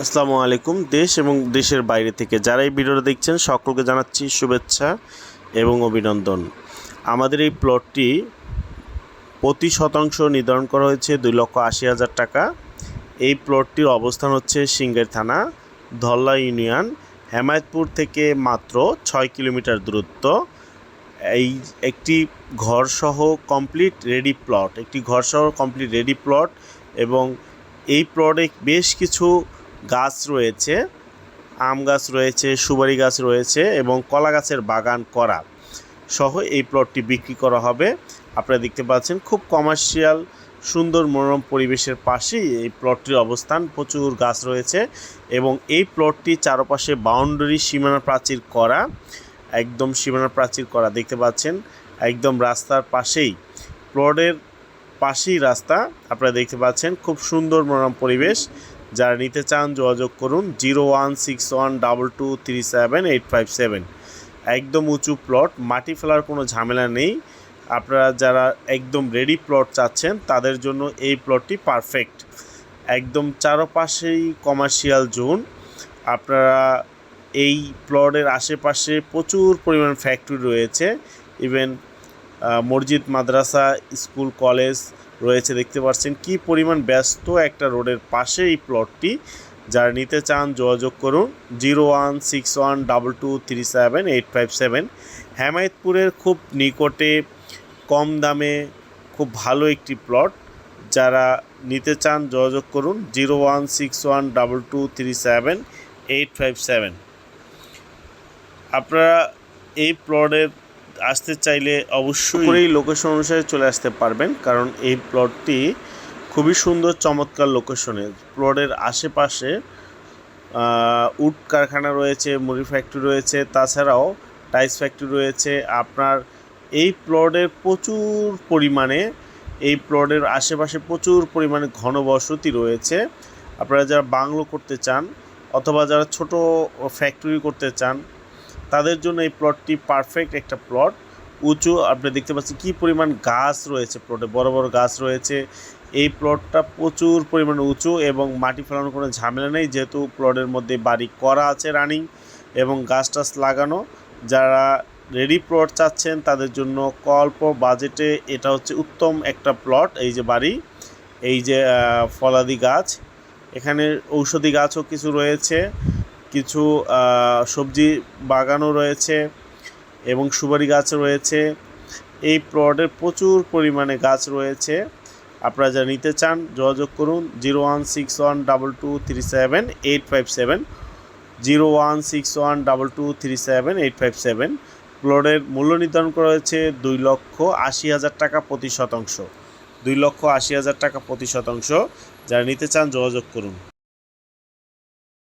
আসসালামু আলাইকুম। দেশ এবং দেশের বাইরে থেকে যারা এই ভিডিওটা দেখছেন সকলকে জানাচ্ছি শুভেচ্ছা এবং অভিনন্দন। আমাদের এই প্লটটি প্রতি শতাংশ নির্ধারণ করা হয়েছে 2,80,000 টাকা। এই প্লটটির অবস্থান হচ্ছে সিংগাইর থানা, ধল্লা ইউনিয়ন, হেমায়েতপুর থেকে মাত্র 6 কিলোমিটার দূরত্ব। এই একটি ঘরসহ কমপ্লিট রেডি প্লট এবং এই প্লটে বেশ কিছু গাছ রয়েছে, আম গাছ রয়েছে, সুপারি গাছ রয়েছে এবং কলা গাছের বাগান করা সহ এই প্লটটি বিক্রি করা হবে। আপনারা দেখতে পাচ্ছেন খুব কমার্শিয়াল সুন্দর মনোরম পরিবেশের পাশেই এই প্লটটির অবস্থান। প্রচুর গাছ রয়েছে এবং এই প্লটটি চারপাশে বাউন্ডারি সীমানা প্রাচীর করা, একদম সীমানা প্রাচীর করা দেখতে পাচ্ছেন। একদম রাস্তার পাশেই, প্লটের পাশেই রাস্তা আপনারা দেখতে পাচ্ছেন। খুব সুন্দর মনোরম পরিবেশ। যারা নিতে চান যোগাযোগ করুন 016122378857। একদম উঁচু প্লট, মাটি ফেলার কোনো ঝামেলা নেই। আপনারা যারা একদম রেডি প্লট চাচ্ছেন তাদের জন্য এই প্লটটি পারফেক্ট। একদম চারপাশেই কমার্শিয়াল জোন। আপনারা এই প্লটের আশেপাশে প্রচুর পরিমাণ ফ্যাক্টরি রয়েছে, ইভেন মসজিদ, মাদ্রাসা, স্কুল, কলেজ রয়েছে। দেখতে পাচ্ছেন কি পরিমাণ ব্যস্ত একটা রোডের পাশে এই প্লটটি। যারা নিতে চান যোগাযোগ করুন 016122378857। হেমায়েতপুরের খুব নিকটে, কম দামে, খুব ভালো একটি প্লট। যারা নিতে চান যোগাযোগ করুন 016122378857। আপনারা এই প্লটের আসতে চাইলে অবশ্যই এই লোকেশন অনুসারে চলে আসতে পারবেন, কারণ এই প্লটটি খুবই সুন্দর চমৎকার লোকেশনে। প্লটের আশেপাশে উড কারখানা রয়েছে, মুড়ি ফ্যাক্টরি রয়েছে, তাছাড়াও টাইলস ফ্যাক্টরি রয়েছে। আপনার এই প্লটের প্লটের আশেপাশে প্রচুর পরিমাণে ঘনবসতি রয়েছে। আপনারা যারা বাংলো করতে চান অথবা যারা ছোট ফ্যাক্টরি করতে চান তাদের জন্য এই প্লটটি পারফেক্ট একটা প্লট। উঁচু, আপনি দেখতে পাচ্ছেন কী পরিমাণ গাছ রয়েছে প্লটে, বড় বড় গাছ রয়েছে। এই প্লটটা প্রচুর পরিমাণে উঁচু এবং মাটি ফেলানোর কোনো ঝামেলা নেই, যেহেতু প্লটের মধ্যে বাড়ি করা আছে রানিং এবং গাছ টাছ লাগানো। যারা রেডি প্লট চাচ্ছেন তাদের জন্য অল্প বাজেটে এটা হচ্ছে উত্তম একটা প্লট। এই যে বাড়ি, এই যে ফলাদি গাছ, এখানে ঔষধি গাছও কিছু রয়েছে, কিছু সবজি বাগানও রয়েছে এবং সুপারি গাছ রয়েছে। এই প্লটে প্রচুর পরিমাণে গাছ রয়েছে। আপনারা যারা নিতে চান যোগাযোগ করুন 016122378857, 016122378857। প্লটের মূল্য নির্ধারণ করা হয়েছে 2,80,000 টাকা প্রতি শতাংশ। 2,80,000 টাকা প্রতি শতাংশ। যারা নিতে চান যোগাযোগ করুন।